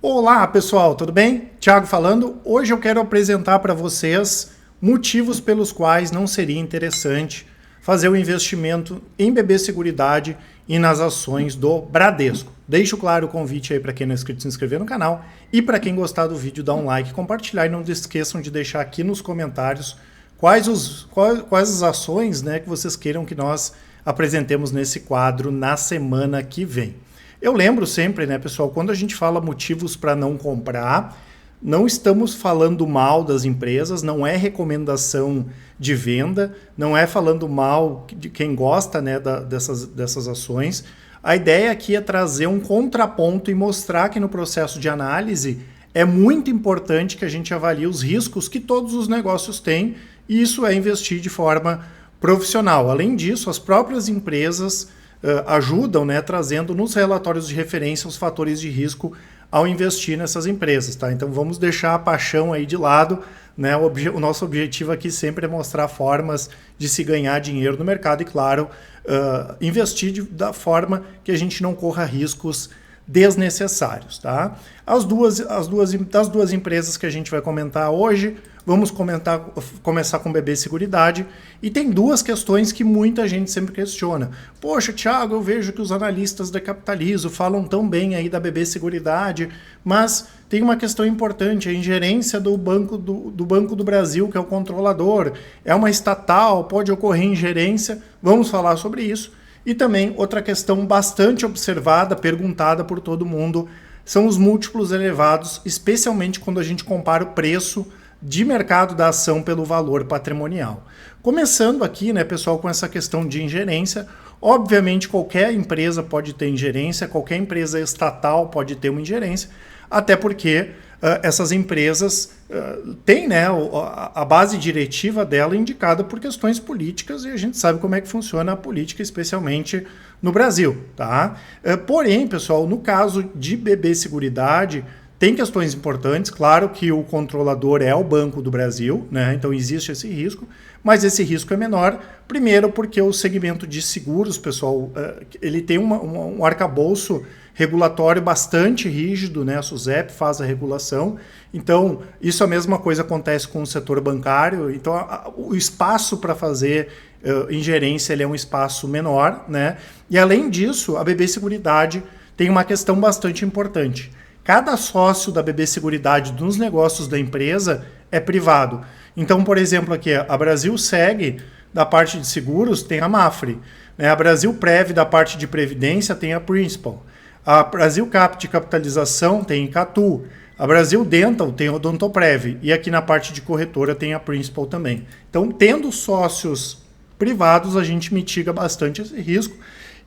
Olá pessoal, tudo bem? Thiago falando. Hoje eu quero apresentar para vocês motivos pelos quais não seria interessante fazer o investimento em BB Seguridade e nas ações do Bradesco. Deixo claro o convite aí para quem não é inscrito se inscrever no canal e para quem gostar do vídeo dar um like, compartilhar e não se esqueçam de deixar aqui nos comentários quais as ações, né, que vocês queiram que nós apresentemos nesse quadro na semana que vem. Eu lembro sempre, né, pessoal, quando a gente fala motivos para não comprar, não estamos falando mal das empresas, não é recomendação de venda, não é falando mal de quem gosta, né, dessas ações. A ideia aqui é trazer um contraponto e mostrar que no processo de análise é muito importante que a gente avalie os riscos que todos os negócios têm, e isso é investir de forma profissional. Além disso, as próprias empresas ajudam, né, trazendo nos relatórios de referência os fatores de risco ao investir nessas empresas, tá? Então vamos deixar a paixão aí de lado, né? O nosso objetivo aqui sempre é mostrar formas de se ganhar dinheiro no mercado e, claro, investir da forma que a gente não corra riscos desnecessários, tá? Das duas empresas que a gente vai comentar hoje, vamos começar com BB Seguridade, e tem duas questões que muita gente sempre questiona. Poxa, Thiago, eu vejo que os analistas da Capitalizo falam tão bem aí da BB Seguridade, mas tem uma questão importante, a ingerência do Banco do Brasil, que é o controlador, é uma estatal, pode ocorrer ingerência, vamos falar sobre isso. E também outra questão bastante observada, perguntada por todo mundo, são os múltiplos elevados, especialmente quando a gente compara o preço de mercado da ação pelo valor patrimonial. Começando aqui, né, pessoal, com essa questão de ingerência, obviamente qualquer empresa pode ter ingerência, qualquer empresa estatal pode ter uma ingerência, até porque essas empresas têm, né, a base diretiva dela indicada por questões políticas, e a gente sabe como é que funciona a política, especialmente no Brasil, tá? Porém, pessoal, no caso de BB Seguridade, tem questões importantes, claro que o controlador é o Banco do Brasil, né? Então existe esse risco, mas esse risco é menor, primeiro porque o segmento de seguros, pessoal, ele tem um arcabouço regulatório bastante rígido, né? A SUSEP faz a regulação, então isso a mesma coisa acontece com o setor bancário, então o espaço para fazer ingerência ele é um espaço menor, né? E além disso, a BB Seguridade tem uma questão bastante importante. Cada sócio da BB Seguridade nos negócios da empresa é privado. Então, por exemplo, aqui a Brasil Seg, da parte de seguros, tem a Mafre. Né? A Brasil Prev, da parte de previdência, tem a Principal. A Brasil Cap de capitalização tem a Icatu. A Brasil Dental tem a Odontoprev. E aqui na parte de corretora tem a Principal também. Então, tendo sócios privados, a gente mitiga bastante esse risco.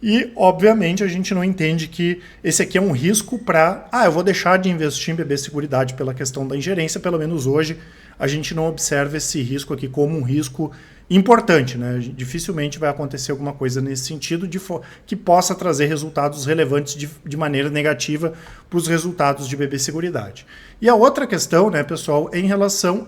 E, obviamente, a gente não entende que esse aqui é um risco para... eu vou deixar de investir em BB Seguridade pela questão da ingerência. Pelo menos hoje, a gente não observa esse risco aqui como um risco importante, né? Dificilmente vai acontecer alguma coisa nesse sentido que possa trazer resultados relevantes de maneira negativa para os resultados de BB Seguridade. E a outra questão, né, pessoal, é em relação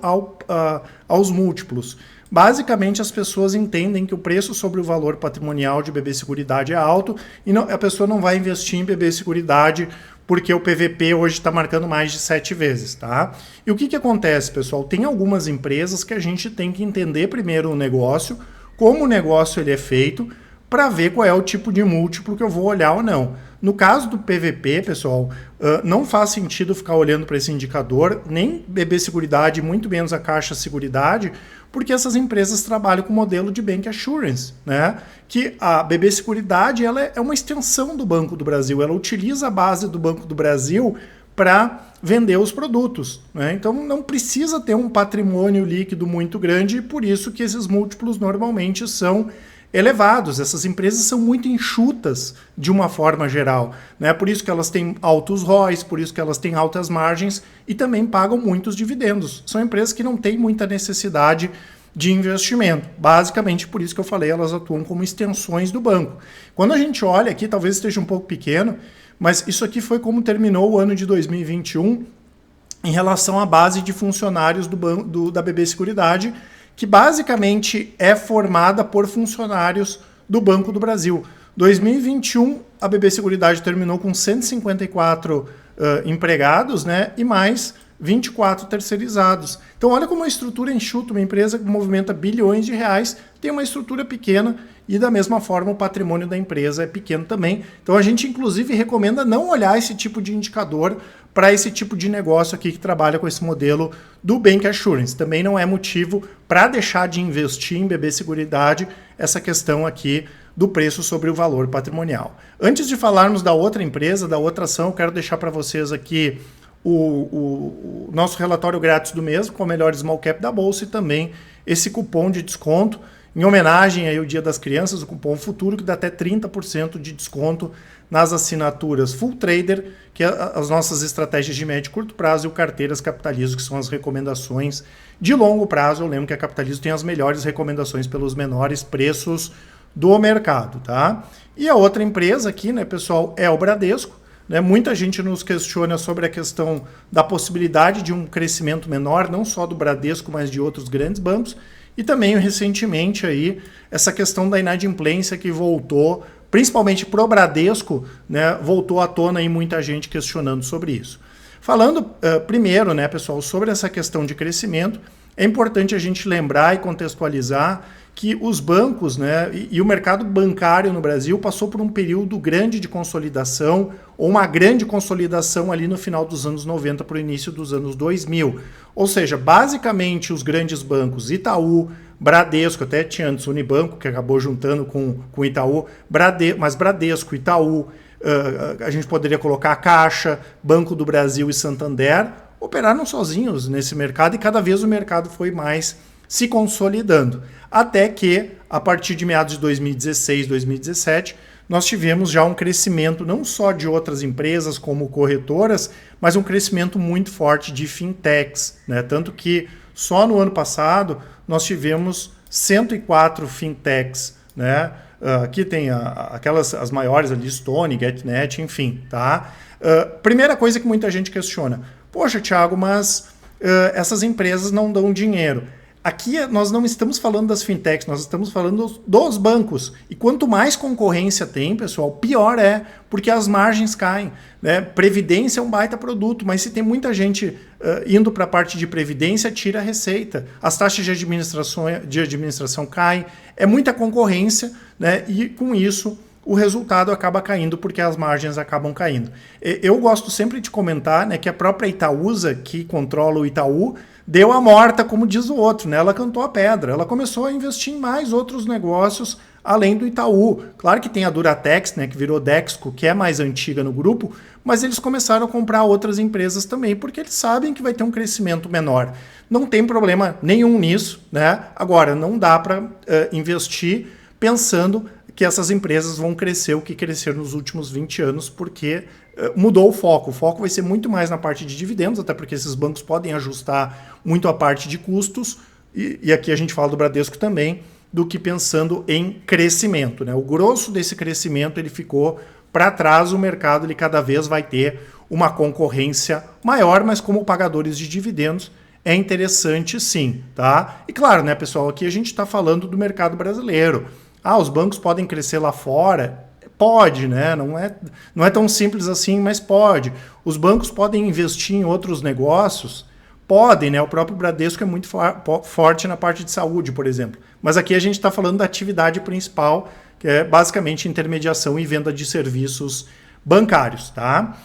aos múltiplos. Basicamente, as pessoas entendem que o preço sobre o valor patrimonial de BB Seguridade é alto e a pessoa não vai investir em BB Seguridade porque o PVP hoje está marcando mais de 7 vezes, tá? E o que acontece, pessoal? Tem algumas empresas que a gente tem que entender primeiro o negócio, como o negócio ele é feito, para ver qual é o tipo de múltiplo que eu vou olhar ou não. No caso do PVP, pessoal, não faz sentido ficar olhando para esse indicador, nem BB Seguridade, muito menos a Caixa Seguridade, porque essas empresas trabalham com o modelo de Bank Assurance, né? Que a BB Seguridade ela é uma extensão do Banco do Brasil, ela utiliza a base do Banco do Brasil para vender os produtos, né? Então não precisa ter um patrimônio líquido muito grande, e por isso que esses múltiplos normalmente são elevados. Essas empresas são muito enxutas de uma forma geral, né? Por isso que elas têm altos ROIs, por isso que elas têm altas margens e também pagam muitos dividendos. São empresas que não têm muita necessidade de investimento. Basicamente, por isso que eu falei, elas atuam como extensões do banco. Quando a gente olha aqui, talvez esteja um pouco pequeno, mas isso aqui foi como terminou o ano de 2021 em relação à base de funcionários da BB Seguridade, que basicamente é formada por funcionários do Banco do Brasil. 2021, a BB Seguridade terminou com 154 empregados, né, e mais 24 terceirizados. Então olha como a estrutura é enxuta, uma empresa que movimenta bilhões de reais tem uma estrutura pequena e da mesma forma o patrimônio da empresa é pequeno também. Então a gente inclusive recomenda não olhar esse tipo de indicador para esse tipo de negócio aqui que trabalha com esse modelo do Bank Assurance. Também não é motivo para deixar de investir em BB Seguridade essa questão aqui do preço sobre o valor patrimonial. Antes de falarmos da outra empresa, da outra ação, eu quero deixar para vocês aqui o nosso relatório grátis do mês com o melhor small cap da Bolsa e também esse cupom de desconto em homenagem aí ao Dia das Crianças, o cupom Futuro, que dá até 30% de desconto nas assinaturas Full Trader, que é as nossas estratégias de médio e curto prazo, e o Carteiras Capitalismo, que são as recomendações de longo prazo. Eu lembro que a Capitalismo tem as melhores recomendações pelos menores preços do mercado, tá? E a outra empresa aqui, né, pessoal, é o Bradesco. Né? Muita gente nos questiona sobre a questão da possibilidade de um crescimento menor, não só do Bradesco, mas de outros grandes bancos. E também, recentemente, aí, essa questão da inadimplência que voltou, principalmente para o Bradesco, né, voltou à tona e muita gente questionando sobre isso. Falando primeiro, né, pessoal, sobre essa questão de crescimento, é importante a gente lembrar e contextualizar que os bancos, né, e o mercado bancário no Brasil passou por um período grande de consolidação, ou uma grande consolidação ali no final dos anos 90 para o início dos anos 2000. Ou seja, basicamente os grandes bancos, Itaú, Bradesco, até tinha antes Unibanco, que acabou juntando com Itaú, mas Bradesco, Itaú, a gente poderia colocar Caixa, Banco do Brasil e Santander, operaram sozinhos nesse mercado e cada vez o mercado foi mais se consolidando. Até que, a partir de meados de 2016, 2017, nós tivemos já um crescimento não só de outras empresas como corretoras, mas um crescimento muito forte de fintechs, né? Tanto que só no ano passado nós tivemos 104 fintechs, né? Aqui tem as maiores ali, Stone, GetNet, enfim, tá? Primeira coisa que muita gente questiona, poxa, Thiago, mas essas empresas não dão dinheiro. Aqui nós não estamos falando das fintechs, nós estamos falando dos bancos. E quanto mais concorrência tem, pessoal, pior é, porque as margens caem. Né? Previdência é um baita produto, mas se tem muita gente indo para a parte de previdência, tira a receita. As taxas de administração caem, é muita concorrência, né? E com isso o resultado acaba caindo porque as margens acabam caindo. Eu gosto sempre de comentar, né, que a própria Itaúsa, que controla o Itaú, deu a morta, como diz o outro, né? Ela cantou a pedra, ela começou a investir em mais outros negócios além do Itaú. Claro que tem a Duratex, né, que virou Dexco, que é mais antiga no grupo, mas eles começaram a comprar outras empresas também, porque eles sabem que vai ter um crescimento menor. Não tem problema nenhum nisso, né? Agora, não dá para investir pensando que essas empresas vão crescer o que cresceram nos últimos 20 anos, porque mudou o foco. O foco vai ser muito mais na parte de dividendos, até porque esses bancos podem ajustar muito a parte de custos, e aqui a gente fala do Bradesco também, do que pensando em crescimento. Né? O grosso desse crescimento ele ficou para trás, o mercado ele cada vez vai ter uma concorrência maior, mas como pagadores de dividendos é interessante sim. Tá? E claro, né, pessoal, aqui a gente está falando do mercado brasileiro. Os bancos podem crescer lá fora? Pode, né? Não é tão simples assim, mas pode. Os bancos podem investir em outros negócios? Podem, né? O próprio Bradesco é muito forte na parte de saúde, por exemplo. Mas aqui a gente está falando da atividade principal, que é basicamente intermediação e venda de serviços bancários, tá?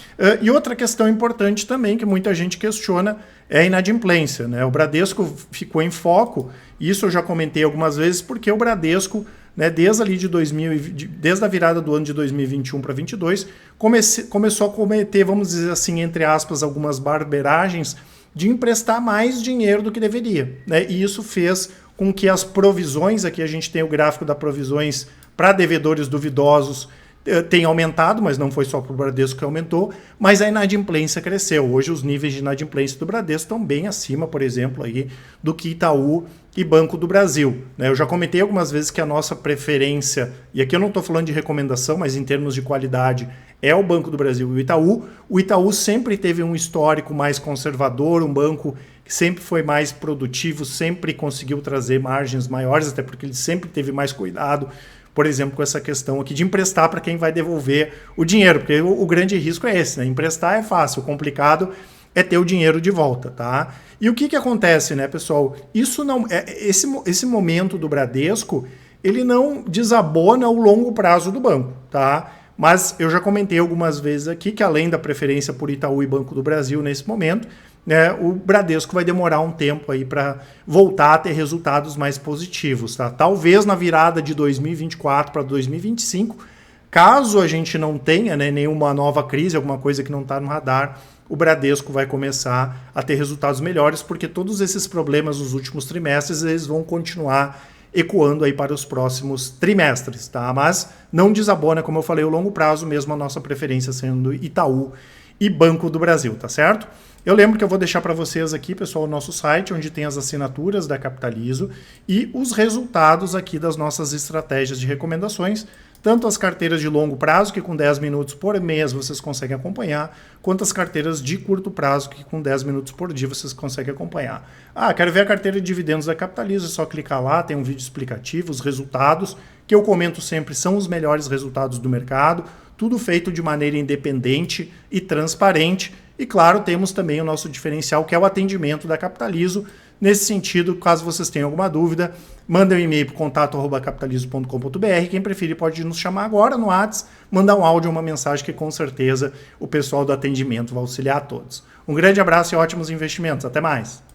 E outra questão importante também, que muita gente questiona, é a inadimplência, né? O Bradesco ficou em foco, isso eu já comentei algumas vezes, porque o Bradesco, né, desde a virada do ano de 2021 para 2022, começou a cometer, vamos dizer assim, entre aspas, algumas barberagens de emprestar mais dinheiro do que deveria. Né? E isso fez com que as provisões, aqui a gente tem o gráfico das provisões para devedores duvidosos, tem aumentado, mas não foi só para o Bradesco que aumentou, mas a inadimplência cresceu. Hoje os níveis de inadimplência do Bradesco estão bem acima, por exemplo, aí, do que Itaú e Banco do Brasil. Eu já comentei algumas vezes que a nossa preferência, e aqui eu não estou falando de recomendação, mas em termos de qualidade, é o Banco do Brasil e o Itaú. O Itaú sempre teve um histórico mais conservador, um banco que sempre foi mais produtivo, sempre conseguiu trazer margens maiores, até porque ele sempre teve mais cuidado por exemplo, com essa questão aqui de emprestar para quem vai devolver o dinheiro, porque o grande risco é esse, né? Emprestar é fácil, o complicado é ter o dinheiro de volta, tá? E o que acontece, né, pessoal? Isso não esse momento do Bradesco, ele não desabona o longo prazo do banco, tá? Mas eu já comentei algumas vezes aqui que além da preferência por Itaú e Banco do Brasil nesse momento, né, o Bradesco vai demorar um tempo aí para voltar a ter resultados mais positivos, tá? Talvez na virada de 2024 para 2025, caso a gente não tenha, né, nenhuma nova crise, alguma coisa que não está no radar, o Bradesco vai começar a ter resultados melhores, porque todos esses problemas nos últimos trimestres eles vão continuar ecoando aí para os próximos trimestres, tá? Mas não desabona, como eu falei, o longo prazo, mesmo a nossa preferência sendo Itaú e Banco do Brasil, tá certo? Eu lembro que eu vou deixar para vocês aqui, pessoal, o nosso site, onde tem as assinaturas da Capitalizo e os resultados aqui das nossas estratégias de recomendações, tanto as carteiras de longo prazo, que com 10 minutos por mês vocês conseguem acompanhar, quanto as carteiras de curto prazo, que com 10 minutos por dia vocês conseguem acompanhar. Ah, quero ver a carteira de dividendos da Capitalizo, é só clicar lá, tem um vídeo explicativo, os resultados, que eu comento sempre, são os melhores resultados do mercado, tudo feito de maneira independente e transparente. E claro, temos também o nosso diferencial, que é o atendimento da Capitalizo. Nesse sentido, caso vocês tenham alguma dúvida, mandem um e-mail para contato@capitalizo.com.br. Quem preferir pode nos chamar agora no WhatsApp, mandar um áudio ou uma mensagem que com certeza o pessoal do atendimento vai auxiliar a todos. Um grande abraço e ótimos investimentos. Até mais!